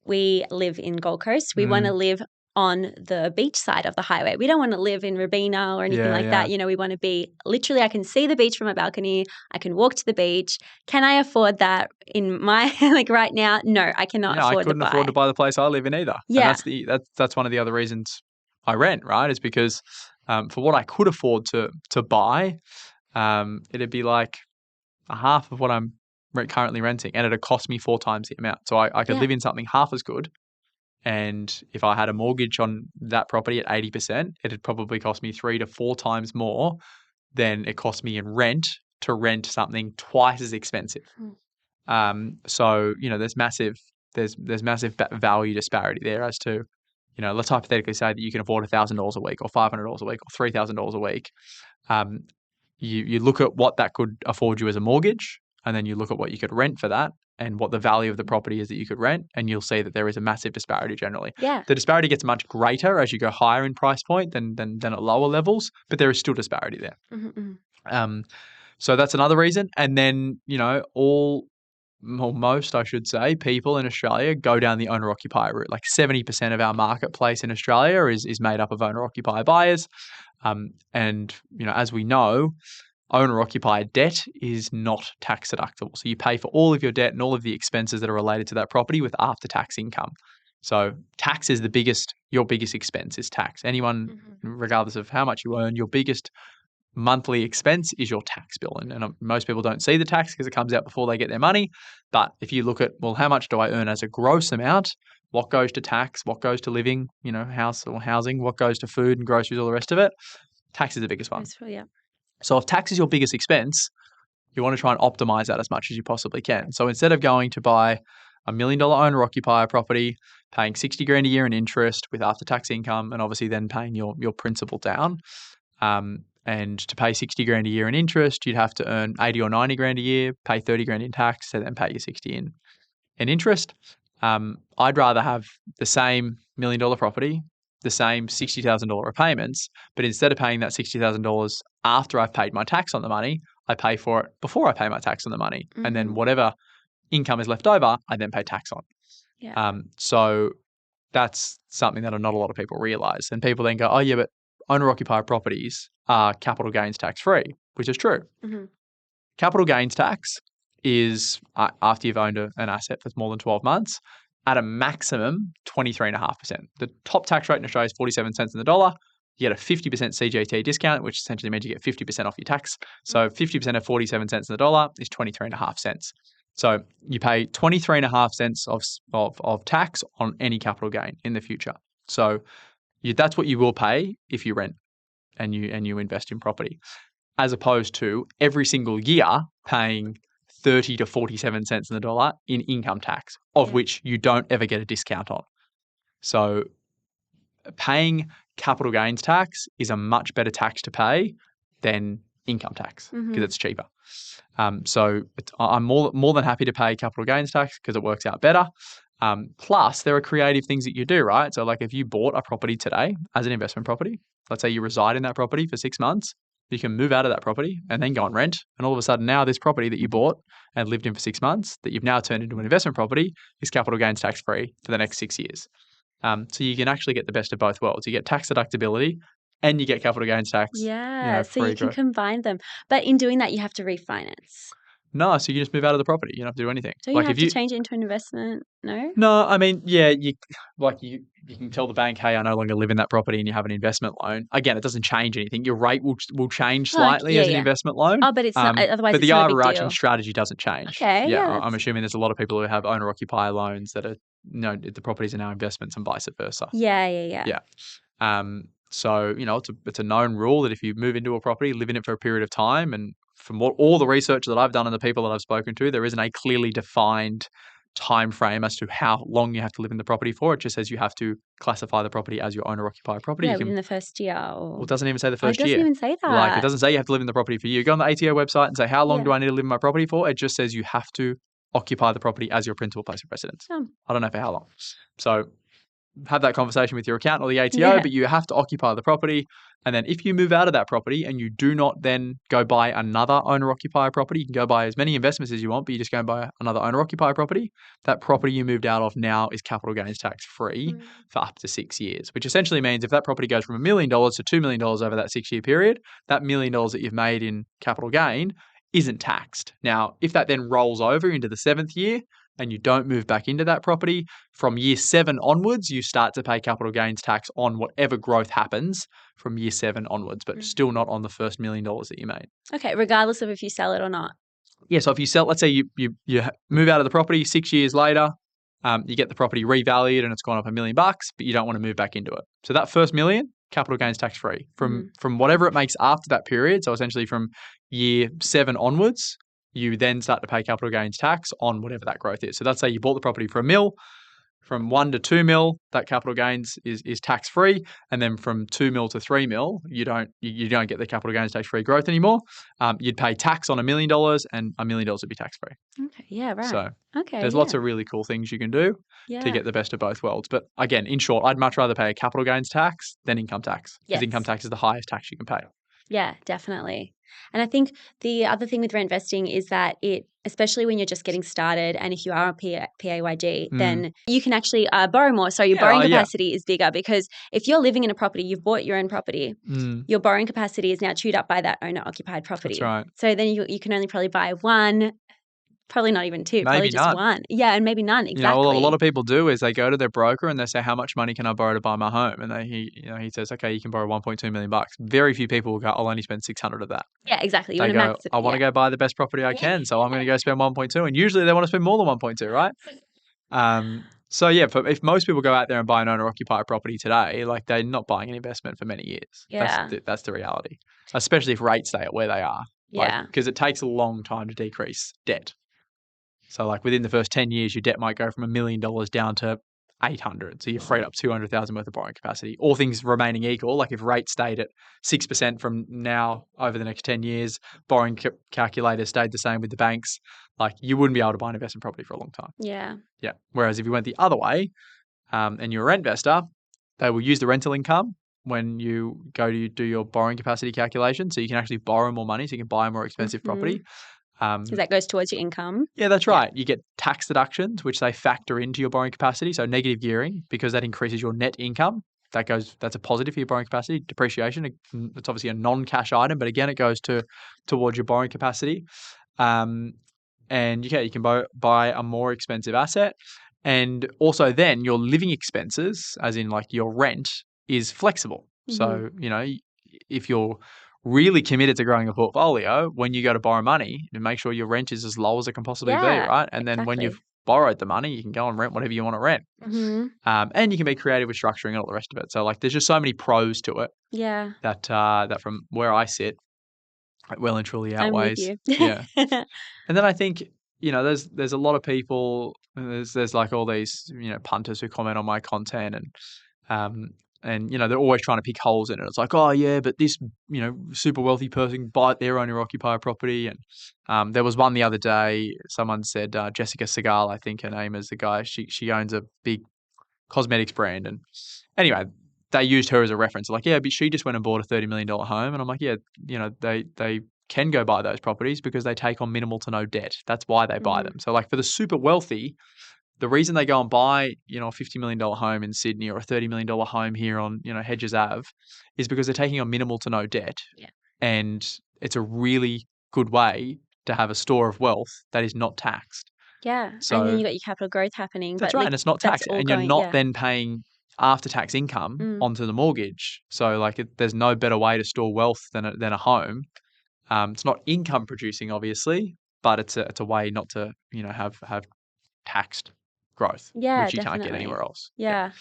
Speaker 2: we live in Gold Coast. We want to live on the beach side of the highway. We don't want to live in Robina or anything like that. We want to be literally, I can see the beach from my balcony. I can walk to the beach. Can I afford that in my, right now? No, I cannot afford to buy.
Speaker 1: I couldn't afford to buy the place I live in either.
Speaker 2: Yeah.
Speaker 1: And that's one of the other reasons I rent, right? Is because for what I could afford to buy, it'd be like a half of what I'm currently renting, and it'd cost me 4 times the amount. So I could live in something half as good, and if I had a mortgage on that property at 80%, it'd probably cost me 3 to 4 times more than it cost me in rent to rent something twice as expensive. So there's massive value disparity there as to, let's hypothetically say that you can afford $1,000 a week or $500 a week or $3,000 a week. You look at what that could afford you as a mortgage, and then you look at what you could rent for that and what the value of the property is that you could rent, and you'll see that there is a massive disparity generally.
Speaker 2: Yeah.
Speaker 1: The disparity gets much greater as you go higher in price point than at lower levels, but there is still disparity there. So that's another reason. And then, most, I should say, people in Australia go down the owner-occupier route. Like 70% of our marketplace in Australia is made up of owner-occupier buyers. And, as we know, owner-occupier debt is not tax deductible. So you pay for all of your debt and all of the expenses that are related to that property with after-tax income. So tax is your biggest expense is tax. Anyone, regardless of how much you earn, your biggest monthly expense is your tax bill. And most people don't see the tax because it comes out before they get their money. But if you look at, well, how much do I earn as a gross amount? What goes to tax? What goes to living, house or housing? What goes to food and groceries, all the rest of it? Tax is the biggest one.
Speaker 2: Yeah.
Speaker 1: So if tax is your biggest expense, you want to try and optimize that as much as you possibly can. So instead of going to buy $1 million owner-occupier property, paying $60,000 a year in interest with after-tax income, and obviously then paying your principal down, and to pay $60,000 a year in interest, you'd have to earn $80,000 or $90,000 a year, pay $30,000 in tax, and then pay your $60,000 in interest. I'd rather have the same $1 million property, the same $60,000 repayments, but instead of paying that $60,000 after I've paid my tax on the money, I pay for it before I pay my tax on the money. And then whatever income is left over, I then pay tax on.
Speaker 2: Yeah.
Speaker 1: So that's something that not a lot of people realize. And people then go, oh yeah, but owner-occupier properties are capital gains tax-free, which is true. Capital gains tax is after you've owned an asset for more than 12 months, at a maximum 23.5%. The top tax rate in Australia is 47 cents in the dollar. You get a 50% CGT discount, which essentially means you get 50% off your tax. So 50% of 47 cents in the dollar is 23.5 cents. So you pay 23.5 cents of tax on any capital gain in the future. So that's what you will pay if you rent and you invest in property, as opposed to every single year paying 30 to 47 cents in the dollar in income tax, of which you don't ever get a discount on. So paying capital gains tax is a much better tax to pay than income tax because it's cheaper. So I'm more than happy to pay capital gains tax because it works out better. Plus, there are creative things that you do, right? So like if you bought a property today as an investment property, let's say you reside in that property for 6 months, you can move out of that property and then go and rent. And all of a sudden now this property that you bought and lived in for 6 months that you've now turned into an investment property is capital gains tax free for the next 6 years. So you can actually get the best of both worlds. You get tax deductibility and you get capital gains tax.
Speaker 2: Yeah, so you can combine them. But in doing that, you have to refinance.
Speaker 1: No, so you just move out of the property. You don't have to do anything.
Speaker 2: So you have to change it into an investment? No?
Speaker 1: No, I mean, yeah, you can tell the bank, hey, I no longer live in that property and you have an investment loan. Again, it doesn't change anything. Your rate will change slightly as an investment loan.
Speaker 2: Oh, but it's not, otherwise
Speaker 1: but
Speaker 2: it's
Speaker 1: the
Speaker 2: not a big
Speaker 1: overarching
Speaker 2: deal.
Speaker 1: strategy doesn't change.
Speaker 2: Okay, yeah,
Speaker 1: I'm assuming there's a lot of people who have owner-occupier loans that are, the properties are now investments and vice versa.
Speaker 2: Yeah.
Speaker 1: So, it's a known rule that if you move into a property, live in it for a period of time, and from all the research that I've done and the people that I've spoken to, there isn't a clearly defined time frame as to how long you have to live in the property for. It just says you have to classify the property as your owner-occupied property.
Speaker 2: Yeah,
Speaker 1: You can,
Speaker 2: within the first year.
Speaker 1: well, it doesn't even say the
Speaker 2: Oh, it
Speaker 1: first
Speaker 2: doesn't
Speaker 1: year.
Speaker 2: even say
Speaker 1: Like, it
Speaker 2: that.
Speaker 1: doesn't say you have to live in the property for you. Go on the ATO website and say, how long
Speaker 2: Yeah.
Speaker 1: do I need to live in my property for? It just says you have to occupy the property as your principal place of residence. I don't know for how long. So have that conversation with your accountant or the ATO,
Speaker 2: Yeah.
Speaker 1: but you have to occupy the property. And then if you move out of that property and you do not then go buy another owner-occupier property, you can go buy as many investments as you want, but you just go and buy another owner-occupier property. That property you moved out of now is capital gains tax free for up to 6 years, which essentially means if that property goes from $1 million to $2 million over that 6-year period, that $1 million that you've made in capital gain isn't taxed. Now, if that then rolls over into the 7th year, and you don't move back into that property, from year 7 onwards, you start to pay capital gains tax on whatever growth happens from year 7 onwards, but still not on the first $1 million that you made.
Speaker 2: Okay, regardless of if you sell it or not.
Speaker 1: Yeah, so if you sell, let's say you move out of the property 6 years later, you get the property revalued and it's gone up $1 million, but you don't want to move back into it. So that first $1 million, capital gains tax free from whatever it makes after that period. So essentially from year 7 onwards, you then start to pay capital gains tax on whatever that growth is. So let's say you bought the property for $1 million. From 1 to 2 mil, that capital gains is tax free, and then from 2 mil to 3 mil, you don't get the capital gains tax free growth anymore. You'd pay tax on $1 million, and $1 million would be tax free.
Speaker 2: Okay, yeah, right.
Speaker 1: So
Speaker 2: okay,
Speaker 1: there's lots of really cool things you can do to get the best of both worlds. But again, in short, I'd much rather pay a capital gains tax than income tax, because income tax is the highest tax you can pay.
Speaker 2: Yeah, definitely. And I think the other thing with rentvesting is that it, especially when you're just getting started, and if you are a PAYG, then you can actually borrow more. So your borrowing capacity is bigger, because if you're living in a property, you've bought your own property, your borrowing capacity is now chewed up by that owner-occupied property.
Speaker 1: That's right.
Speaker 2: So then you can only probably buy one, probably not even two,
Speaker 1: Maybe
Speaker 2: probably just
Speaker 1: none.
Speaker 2: one. Yeah, and maybe none, exactly.
Speaker 1: You know, what a lot of people do is they go to their broker and they say, how much money can I borrow to buy my home? And he says, okay, you can borrow $1.2 million. Very few people will go, I'll only spend 600 of that.
Speaker 2: Yeah, exactly. You
Speaker 1: They
Speaker 2: want to
Speaker 1: go,
Speaker 2: max it.
Speaker 1: I want to go buy the best property I can, so I'm going to go spend 1.2. And usually they want to spend more than 1.2, right? So yeah, if most people go out there and buy an owner-occupier property today, like they're not buying an investment for many years.
Speaker 2: Yeah.
Speaker 1: That's the reality, especially if rates stay at where they are.
Speaker 2: Yeah.
Speaker 1: Because it takes a long time to decrease debt. So like within the first 10 years, your debt might go from $1 million down to 800. So you've freed up 200,000 worth of borrowing capacity. All things remaining equal, like if rates stayed at 6% from now over the next 10 years, borrowing calculator stayed the same with the banks, like you wouldn't be able to buy an investment property for a long time.
Speaker 2: Yeah.
Speaker 1: Yeah. Whereas if you went the other way and you're a rent investor, they will use the rental income when you go to do your borrowing capacity calculation. So you can actually borrow more money, so you can buy a more expensive property.
Speaker 2: Because that goes towards your income.
Speaker 1: Yeah, that's right. You get tax deductions, which they factor into your borrowing capacity. So negative gearing, because that increases your net income. That's a positive for your borrowing capacity. Depreciation, it's obviously a non-cash item, but again, it goes towards your borrowing capacity. And you can buy a more expensive asset. And also then your living expenses, as in like your rent, is flexible. So, if you're really committed to growing a portfolio, when you go to borrow money, make sure your rent is as low as it can possibly be, right? And then when you've borrowed the money, you can go and rent whatever you want to rent. And you can be creative with structuring and all the rest of it. So like there's just so many pros to it.
Speaker 2: Yeah.
Speaker 1: That from where I sit, it well and truly outweighs.
Speaker 2: I'm with
Speaker 1: you. Yeah. And then I think, there's a lot of people, there's like all these, punters who comment on my content and they're always trying to pick holes in it. It's like, oh yeah, but this, super wealthy person bought their owner-occupier property. And there was one the other day, someone said, Jessica Segal, I think her name is the guy, she owns a big cosmetics brand. And anyway, they used her as a reference. Like, yeah, but she just went and bought a $30 million home. And I'm like, yeah, they can go buy those properties because they take on minimal to no debt. That's why they buy them. So like for the super wealthy, the reason they go and buy, a $50 million home in Sydney or a $30 million home here on, Hedges Ave is because they're taking on minimal to no debt.
Speaker 2: Yeah.
Speaker 1: And it's a really good way to have a store of wealth that is not taxed.
Speaker 2: Yeah.
Speaker 1: So,
Speaker 2: and then you got your capital growth happening.
Speaker 1: That's right. And it's not taxed. And you're not then paying after-tax income onto the mortgage. So like there's no better way to store wealth than a home. It's not income producing, obviously, but it's a way not to, have taxed growth, which you can't get anywhere else.
Speaker 2: Yeah.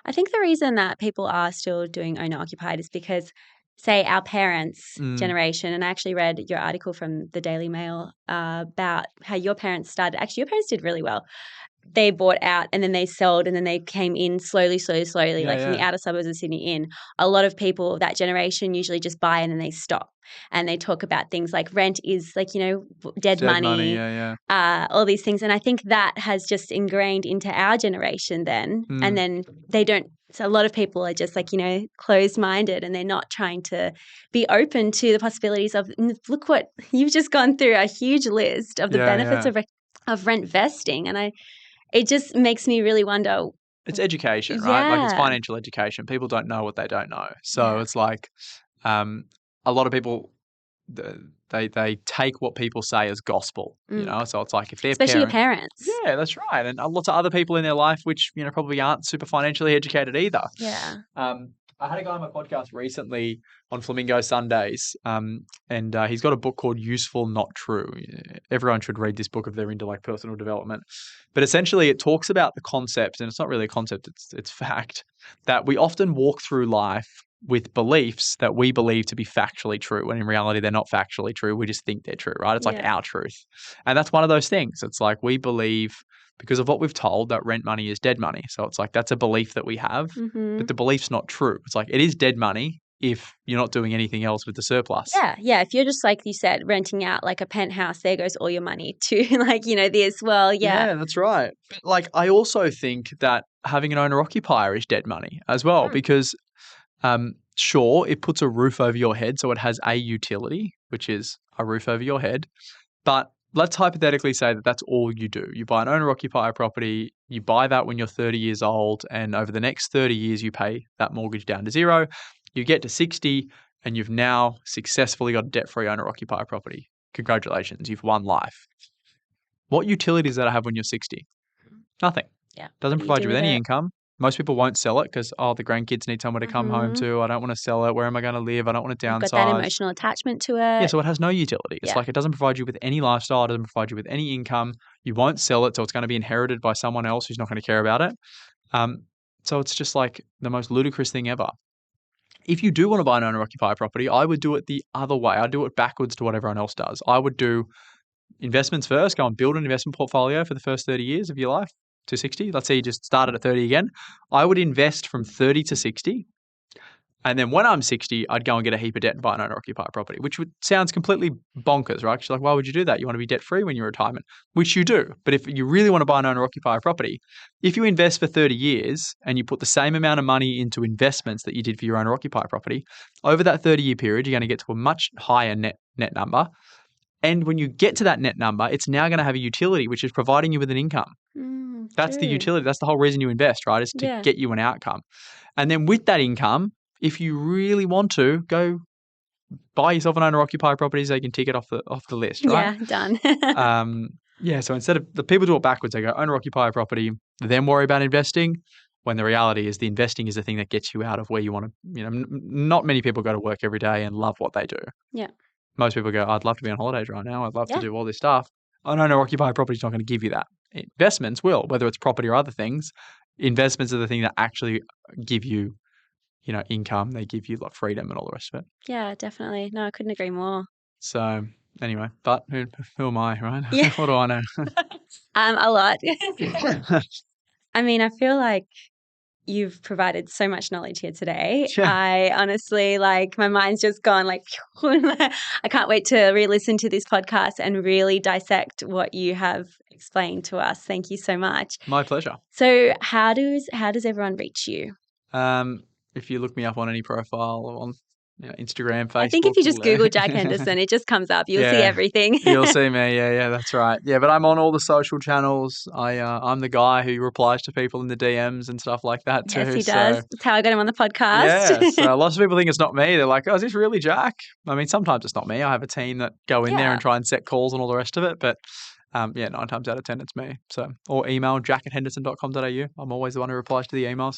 Speaker 2: I think the reason that people are still doing owner-occupied is because, say, our parents' generation, and I actually read your article from the Daily Mail about how your parents started. Actually, your parents did really well. they bought out and then they sold and then they came in slowly,
Speaker 1: Yeah,
Speaker 2: like from the
Speaker 1: yeah.
Speaker 2: outer suburbs of Sydney in. A lot of people of that generation usually just buy and then they stop. And they talk about things like rent is like, dead
Speaker 1: Dead money.
Speaker 2: money,
Speaker 1: Yeah, yeah.
Speaker 2: all these things. And I think that has just ingrained into our generation then. And then they don't. So a lot of people are just like, closed-minded and they're not trying to be open to the possibilities of, look what you've just gone through a huge list of the benefits of rent vesting. And it just makes me really wonder.
Speaker 1: It's education, right? Like it's
Speaker 2: Yeah.
Speaker 1: financial education. People don't know what they don't know. So it's like a lot of people, they take what people say as gospel, So it's like if their
Speaker 2: Especially your parents.
Speaker 1: Yeah, that's right. And lots of other people in their life which, probably aren't super financially educated either.
Speaker 2: Yeah.
Speaker 1: I had a guy on my podcast recently on Flamingo Sundays, and he's got a book called Useful Not True. Everyone should read this book if they're into like personal development. But essentially it talks about the concept, and it's not really a concept, it's fact, that we often walk through life with beliefs that we believe to be factually true, when in reality they're not factually true. We just think they're true, right? It's like our truth. And that's one of those things. It's like we believe, because of what we've told, that rent money is dead money. So it's like that's a belief that we have, but the belief's not true. It's like it is dead money if you're not doing anything else with the surplus.
Speaker 2: Yeah. If you're just, like you said, renting out like a penthouse, there goes all your money to like, this. Well,
Speaker 1: Yeah, that's right. But like I also think that having an owner-occupier is dead money as well, because sure, it puts a roof over your head, so it has a utility, which is a roof over your head. But let's hypothetically say that that's all you do. You buy an owner-occupier property, you buy that when you're 30 years old, and over the next 30 years, you pay that mortgage down to zero. You get to 60, and you've now successfully got a debt-free owner-occupier property. Congratulations, you've won life. What utility does that have when you're 60? Nothing.
Speaker 2: Yeah.
Speaker 1: Doesn't provide you with any income. Most people won't sell it because, the grandkids need somewhere to come home to. I don't want to sell it. Where am I going to live? I don't want to downsize.
Speaker 2: You've got that emotional attachment to it.
Speaker 1: Yeah, so it has no utility. It's like it doesn't provide you with any lifestyle. It doesn't provide you with any income. You won't sell it, so it's going to be inherited by someone else who's not going to care about it. So it's just like the most ludicrous thing ever. If you do want to buy an owner-occupier property, I would do it the other way. I'd do it backwards to what everyone else does. I would do investments first, go and build an investment portfolio for the first 30 years of your life to 60. Let's say you just started at 30 again. I would invest from 30 to 60. And then when I'm 60, I'd go and get a heap of debt and buy an owner-occupier property, which sounds completely bonkers, right? Because you're like, why would you do that? You want to be debt-free when you're retirement, which you do. But if you really want to buy an owner-occupier property, if you invest for 30 years and you put the same amount of money into investments that you did for your owner-occupier property, over that 30-year period, you're going to get to a much higher net number. And when you get to that net number, it's now going to have a utility, which is providing you with an income. That's the utility. That's the whole reason you invest, right? Is to get you an outcome. And then with that income, if you really want to, go buy yourself an owner-occupier property so you can tick it off the list, right?
Speaker 2: Yeah, done.
Speaker 1: So instead of the people do it backwards, they go owner-occupier property, then worry about investing. When the reality is the investing is the thing that gets you out of where you want to. Not many people go to work every day and love what they do.
Speaker 2: Yeah.
Speaker 1: Most people go, I'd love to be on holidays right now. I'd love to do all this stuff. An owner-occupier property is not going to give you that. Investments will, whether it's property or other things. Investments are the thing that actually give you, income. They give you like freedom and all the rest of it.
Speaker 2: Yeah, definitely. No, I couldn't agree more.
Speaker 1: So anyway, but who am I, right?
Speaker 2: Yeah.
Speaker 1: What do I know?
Speaker 2: A lot. I mean, I feel like you've provided so much knowledge here today.
Speaker 1: Yeah.
Speaker 2: I honestly, my mind's just gone I can't wait to re-listen to this podcast and really dissect what you have explained to us. Thank you so much.
Speaker 1: My pleasure.
Speaker 2: So how does everyone reach you?
Speaker 1: If you look me up on any profile or on Instagram, Facebook.
Speaker 2: I think if you just Google Jack Henderson, it just comes up. You'll see everything.
Speaker 1: You'll see me. Yeah, that's right. Yeah, but I'm on all the social channels. I'm the guy who replies to people in the DMs and stuff like that too.
Speaker 2: Yes, he does. That's how I got him on the podcast.
Speaker 1: Yeah, so lots of people think it's not me. They're like, oh, is this really Jack? I mean, sometimes it's not me. I have a team that go in there and try and set calls and all the rest of it. But 9 times out of 10, it's me. So, or email jack@henderson.com.au. I'm always the one who replies to the emails.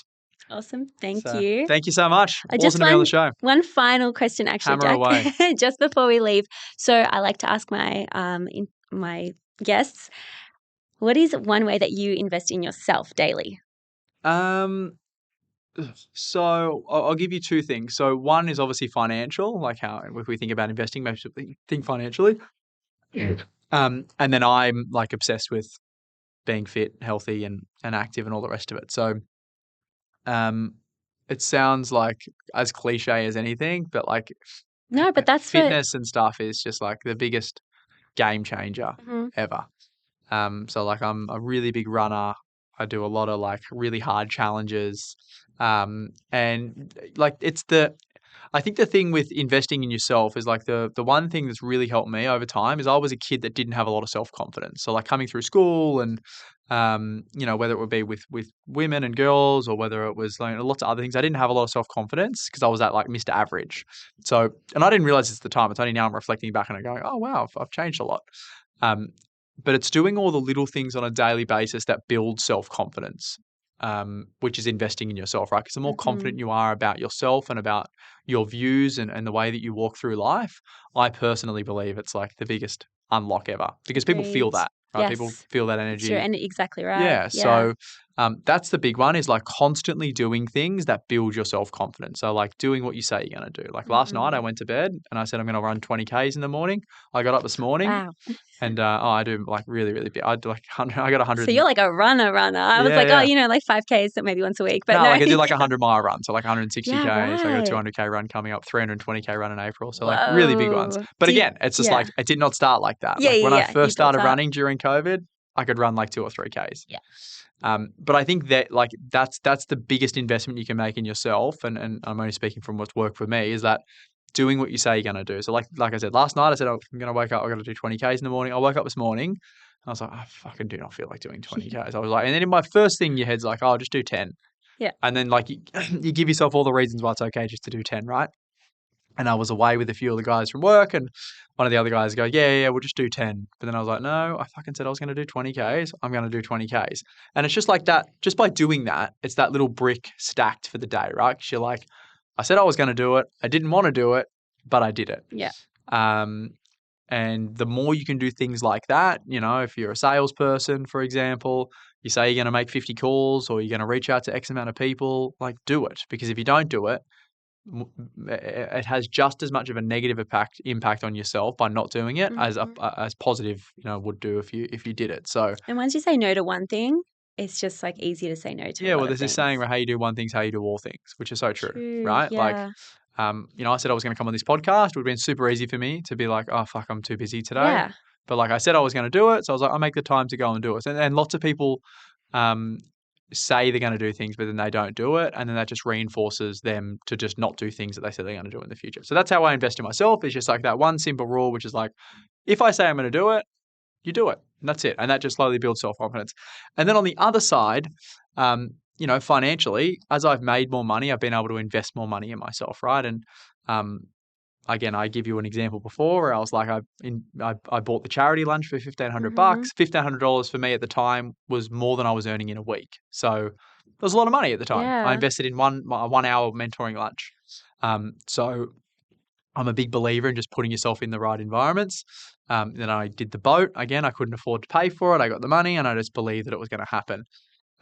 Speaker 2: Awesome. Thank you.
Speaker 1: Thank you so much. Awesome to be on the show.
Speaker 2: One final question, actually,
Speaker 1: Hammer
Speaker 2: Jack.
Speaker 1: away.
Speaker 2: Just before we leave. So I like to ask my guests, what is one way that you invest in yourself daily?
Speaker 1: So I'll give you two things. So one is obviously financial, like how if we think about investing, maybe think financially. And then I'm obsessed with being fit, healthy, and active, and all the rest of it. So, it sounds like as cliche as anything, but like
Speaker 2: No, but that's what.
Speaker 1: fitness and stuff is just like the biggest game changer
Speaker 2: Mhm.
Speaker 1: ever. So like I'm a really big runner. I do a lot of like really hard challenges. And like I think the thing with investing in yourself is like the one thing that's really helped me over time is I was a kid that didn't have a lot of self-confidence. So like coming through school and whether it would be with women and girls or whether it was like lots of other things, I didn't have a lot of self-confidence because I was that like Mr. Average. So, and I didn't realize this at the time. It's only now I'm reflecting back and I'm going, oh wow, I've changed a lot. Um, but it's doing all the little things on a daily basis that build self-confidence, which is investing in yourself, right? Because the more confident you are about yourself and about your views and the way that you walk through life, I personally believe it's like the biggest unlock ever because people feel
Speaker 2: Agreed.
Speaker 1: that, right? People
Speaker 2: Yes,
Speaker 1: feel that
Speaker 2: it's true,
Speaker 1: energy.
Speaker 2: and exactly right.
Speaker 1: Yeah.
Speaker 2: Yeah.
Speaker 1: So that's the big one is like constantly doing things that build your self-confidence. So like doing what you say you're going to do. Like last night I
Speaker 2: Mhm.
Speaker 1: went to bed and I said I'm going to run 20 Ks in the morning. I got up this morning
Speaker 2: Wow.
Speaker 1: and I do like really, really big. I do like 100. I got
Speaker 2: So
Speaker 1: 100.
Speaker 2: you're like a runner. I was
Speaker 1: Yeah,
Speaker 2: like, oh,
Speaker 1: yeah.
Speaker 2: like 5Ks, so maybe once a week. But
Speaker 1: No,
Speaker 2: no.
Speaker 1: like I did like a 100-mile run, so like 160
Speaker 2: Yeah,
Speaker 1: Ks. I got a
Speaker 2: right.
Speaker 1: 200K run coming up, 320K run in April. So like really big ones.
Speaker 2: Whoa.
Speaker 1: But again, it's just
Speaker 2: Yeah.
Speaker 1: like it did not start like that.
Speaker 2: Yeah,
Speaker 1: Like
Speaker 2: yeah,
Speaker 1: when I
Speaker 2: yeah. You
Speaker 1: first
Speaker 2: built
Speaker 1: started
Speaker 2: up.
Speaker 1: running during COVID, I could run like 2 or 3Ks.
Speaker 2: Yeah.
Speaker 1: But I think that like that's the biggest investment you can make in yourself, and I'm only speaking from what's worked for me, is that doing what you say you're going to do. So like I said last night, I said, oh, I'm going to wake up. I got to do 20 Ks in the morning. I woke up this morning. I was like, I fucking do not feel like doing 20 Ks. I was like, and then in my first thing, your head's like, oh, I'll just do 10.
Speaker 2: Yeah.
Speaker 1: And then like you give yourself all the reasons why it's okay just to do 10, right? And I was away with a few of the guys from work, and one of the other guys go, yeah, we'll just do 10. But then I was like, no, I fucking said I was going to do 20 Ks. I'm going to do 20 Ks. And it's just like that, just by doing that, it's that little brick stacked for the day, right? Because you're like, I said I was going to do it. I didn't want to do it, but I did it.
Speaker 2: Yeah.
Speaker 1: And the more you can do things like that, if you're a salesperson, for example, you say you're going to make 50 calls or you're going to reach out to X amount of people, like do it. Because if you don't do it, it has just as much of a negative impact on yourself by not doing it
Speaker 2: Mhm.
Speaker 1: as positive, would do if you did it. So
Speaker 2: And once you say no to one thing, it's just like easier to say no to a
Speaker 1: yeah, well,
Speaker 2: lot of
Speaker 1: there's this saying
Speaker 2: things.
Speaker 1: where how you do one thing's how you do all things, which is so true,
Speaker 2: True.
Speaker 1: right? Like,
Speaker 2: Yeah.
Speaker 1: I said I was going to come on this podcast. It would have been super easy for me to be like, oh fuck, I'm too busy today.
Speaker 2: Yeah.
Speaker 1: But like I said, I was going to do it, so I was like, I'll make the time to go and do it. And lots of people um, say they're going to do things, but then they don't do it, and then that just reinforces them to just not do things that they said they're going to do in the future. So that's how I invest in myself. It's just like that one simple rule, which is like, if I say I'm going to do it, you do it, and that's it, and that just slowly builds self confidence. And then on the other side, financially, as I've made more money, I've been able to invest more money in myself, right? And again, I give you an example before where I was like, I bought the charity lunch for $1,500.
Speaker 2: Mhm.
Speaker 1: $1,500 for me at the time was more than I was earning in a week. So it was a lot of money at the time. I
Speaker 2: Yeah.
Speaker 1: invested in a 1 hour mentoring lunch. So I'm a big believer in just putting yourself in the right environments. Then I did the boat. Again, I couldn't afford to pay for it. I got the money and I just believed that it was going to happen.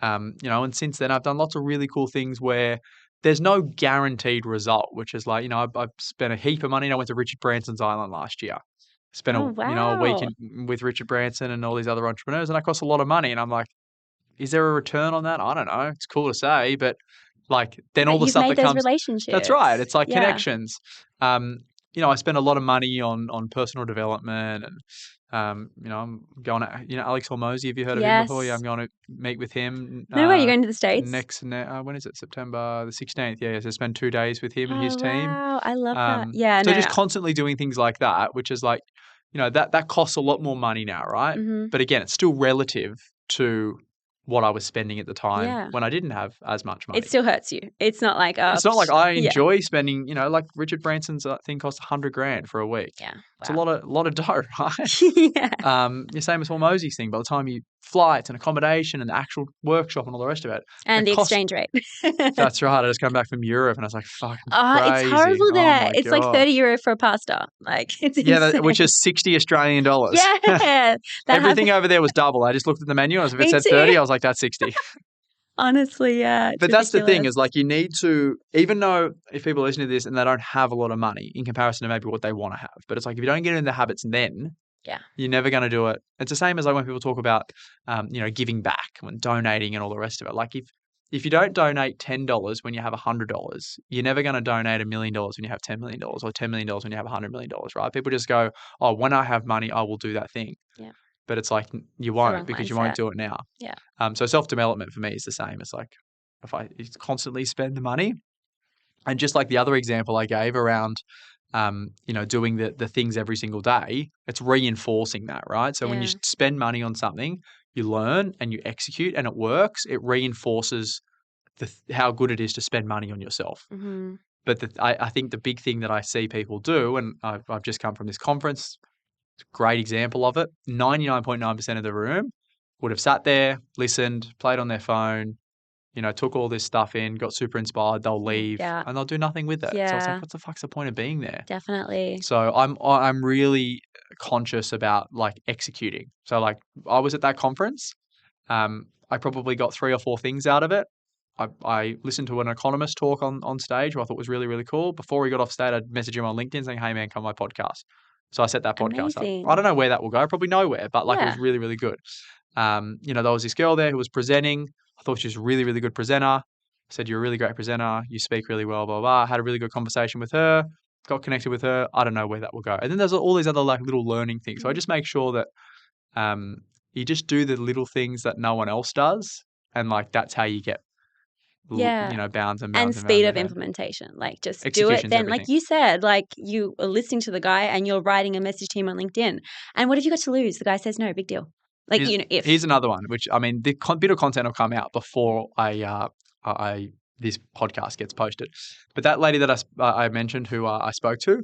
Speaker 1: And since then I've done lots of really cool things where there's no guaranteed result, which is like, I've spent a heap of money. And I went to Richard Branson's island last year. Spent
Speaker 2: Oh,
Speaker 1: a week
Speaker 2: wow.
Speaker 1: with Richard Branson and all these other entrepreneurs, and that cost a lot of money. And I'm like, is there a return on that? I don't know. It's cool to say, but like then all
Speaker 2: But
Speaker 1: the
Speaker 2: you've
Speaker 1: stuff
Speaker 2: made
Speaker 1: that
Speaker 2: those
Speaker 1: comes. That's right.
Speaker 2: relationships.
Speaker 1: It's like
Speaker 2: Yeah.
Speaker 1: connections. I spend a lot of money on personal development and I'm going to, Alex Hormozy. Have you heard of him before? Yeah,
Speaker 2: Yes.
Speaker 1: I'm going to meet with him
Speaker 2: No way, you're going to the States?
Speaker 1: when is it? September the 16th. Yeah, so spend 2 days with him and his
Speaker 2: Oh,
Speaker 1: team.
Speaker 2: wow. I love that. Yeah,
Speaker 1: So just
Speaker 2: no.
Speaker 1: constantly doing things like that, which is like, that costs a lot more money now, right?
Speaker 2: Mhm.
Speaker 1: But again, it's still relative to what I was spending at the time
Speaker 2: Yeah.
Speaker 1: when I didn't have as much
Speaker 2: It
Speaker 1: money.
Speaker 2: still hurts you. It's not like, oh,
Speaker 1: It's not like I
Speaker 2: yeah.
Speaker 1: enjoy spending, like Richard Branson's thing costs 100 grand for a week.
Speaker 2: Yeah.
Speaker 1: It's a
Speaker 2: Wow.
Speaker 1: lot of dough, right?
Speaker 2: Yeah.
Speaker 1: The same as Hormozy's thing. By the time you flights and accommodation and the actual workshop and all the rest of it,
Speaker 2: And
Speaker 1: it
Speaker 2: the
Speaker 1: costs.
Speaker 2: exchange rate.
Speaker 1: That's right. I just come back from Europe and I was like, fucking
Speaker 2: It's
Speaker 1: crazy.
Speaker 2: horrible
Speaker 1: Oh
Speaker 2: there.
Speaker 1: my
Speaker 2: It's like
Speaker 1: God.
Speaker 2: 30 euro for a pasta. Like, it's
Speaker 1: Yeah,
Speaker 2: insane.
Speaker 1: which is 60 Australian dollars.
Speaker 2: Yeah. That
Speaker 1: Everything
Speaker 2: happened.
Speaker 1: over there was double. I just looked at the menu and if it
Speaker 2: Me
Speaker 1: said
Speaker 2: too.
Speaker 1: 30, I was like, that's 60.
Speaker 2: Honestly, yeah. It's
Speaker 1: But that's the thing
Speaker 2: ridiculous.
Speaker 1: is like you need to, even though if people listen to this and they don't have a lot of money in comparison to maybe what they want to have, but it's like if you don't get in the habits then,
Speaker 2: Yeah.
Speaker 1: You're never going to do it. It's the same as like when people talk about, giving back and donating and all the rest of it. Like if you don't donate $10 when you have $100, you're never going to donate $1 million when you have $10 million or $10 million when you have $100 million, right? People just go, oh, when I have money, I will do that thing.
Speaker 2: Yeah.
Speaker 1: But it's like you
Speaker 2: the
Speaker 1: won't
Speaker 2: wrong
Speaker 1: because you
Speaker 2: mindset.
Speaker 1: won't do it now.
Speaker 2: Yeah.
Speaker 1: So self-development for me is the same. It's like if I constantly spend the money, and just like the other example I gave around, doing the things every single day, it's reinforcing that, right? So when you
Speaker 2: Yeah.
Speaker 1: spend money on something, you learn and you execute and it works, it reinforces how good it is to spend money on yourself.
Speaker 2: Mm-hmm.
Speaker 1: But I think the big thing that I see people do, and I've just come from this conference, great example of it. 99.9% of the room would have sat there, listened, played on their phone, took all this stuff in, got super inspired. They'll leave
Speaker 2: Yeah.
Speaker 1: and they'll do nothing with it. So it's
Speaker 2: Yeah.
Speaker 1: like, what the fuck's the point of being there?
Speaker 2: Definitely.
Speaker 1: So I'm really conscious about like executing. So like I was at that conference. I probably got 3 or 4 things out of it. I listened to an economist talk on stage, who I thought was really, really cool. Before he got off stage, I'd message him on LinkedIn saying, hey man, come on my podcast. So I set that podcast up.
Speaker 2: Amazing.
Speaker 1: I don't know where that will go, probably nowhere, but like it was
Speaker 2: Yeah.
Speaker 1: really, really good. There was this girl there who was presenting. I thought she was a really, really good presenter. I said, you're a really great presenter. You speak really well, blah, blah. I had a really good conversation with her, got connected with her. I don't know where that will go. And then there's all these other like little learning things. So I just make sure that you just do the little things that no one else does. And like, that's how you get,
Speaker 2: Yeah.
Speaker 1: bounds and
Speaker 2: And
Speaker 1: bounds and
Speaker 2: speed
Speaker 1: bounds
Speaker 2: of
Speaker 1: ahead.
Speaker 2: implementation. Like just do it.
Speaker 1: Execution's
Speaker 2: Then,
Speaker 1: everything.
Speaker 2: like you said, like you are listening to the guy and you're writing a message to him on LinkedIn. And what have you got to lose? The guy says no, big deal. Like, if.
Speaker 1: Here's another one, which I mean, the bit of content will come out before this podcast gets posted. But that lady that I mentioned who I spoke to,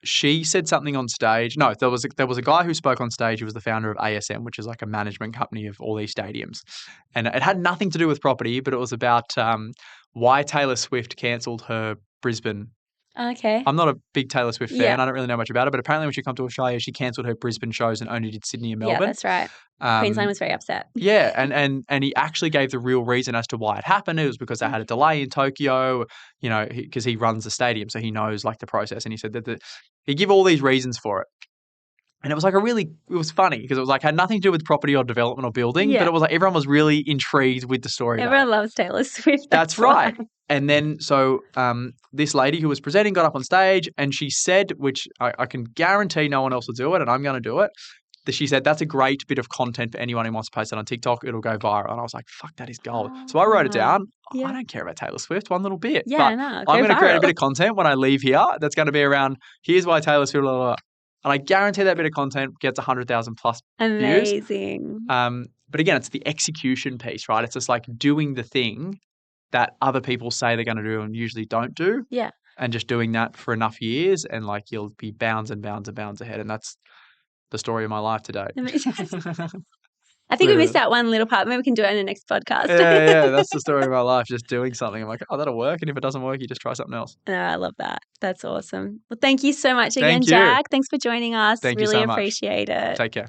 Speaker 1: she said something on stage. No, there was a guy who spoke on stage who was the founder of ASM, which is like a management company of all these stadiums. And it had nothing to do with property, but it was about why Taylor Swift cancelled her Brisbane.
Speaker 2: Okay.
Speaker 1: I'm not a big Taylor Swift fan.
Speaker 2: Yeah.
Speaker 1: I don't really know much about it, but apparently when she came to Australia, she cancelled her Brisbane shows and only did Sydney and
Speaker 2: Yeah,
Speaker 1: Melbourne.
Speaker 2: that's right. Queensland was very upset.
Speaker 1: Yeah, and he actually gave the real reason as to why it happened. It was because they had a delay in Tokyo, because he runs the stadium, so he knows like the process. And he said that he gave all these reasons for it. And it was like it was funny because it was like had nothing to do with property or development or building, but
Speaker 2: Yeah.
Speaker 1: it was like everyone was really intrigued with the story.
Speaker 2: Everyone loves Taylor Swift.
Speaker 1: That's right. And then so this lady who was presenting got up on stage and she said, which I can guarantee no one else will do it, and I'm going to do it. She said, that's a great bit of content for anyone who wants to post it on TikTok. It'll go viral. And I was like, fuck, that is gold. So I wrote it down.
Speaker 2: Yeah.
Speaker 1: I don't care about Taylor Swift one little bit.
Speaker 2: Yeah,
Speaker 1: but
Speaker 2: no,
Speaker 1: I'm going to create a
Speaker 2: viral.
Speaker 1: bit of content when I leave here that's going to be around, here's why Taylor Swift, blah, blah, blah. And I guarantee that bit of content gets 100,000 plus views.
Speaker 2: Amazing.
Speaker 1: But again, it's the execution piece, right? It's just like doing the thing that other people say they're going to do and usually don't do.
Speaker 2: Yeah.
Speaker 1: And just doing that for enough years and like you'll be bounds and bounds and bounds ahead. And that's the story of my life today.
Speaker 2: I think we missed out one little part. Maybe we can do it in the next podcast.
Speaker 1: Yeah, that's the story of my life, just doing something. I'm like, oh, that'll work. And if it doesn't work, you just try something else.
Speaker 2: No, I love that. That's awesome. Well, thank you so much again,
Speaker 1: Thank you.
Speaker 2: Jack. Thanks for joining us.
Speaker 1: Thank you
Speaker 2: really
Speaker 1: so much.
Speaker 2: appreciate it.
Speaker 1: Take care.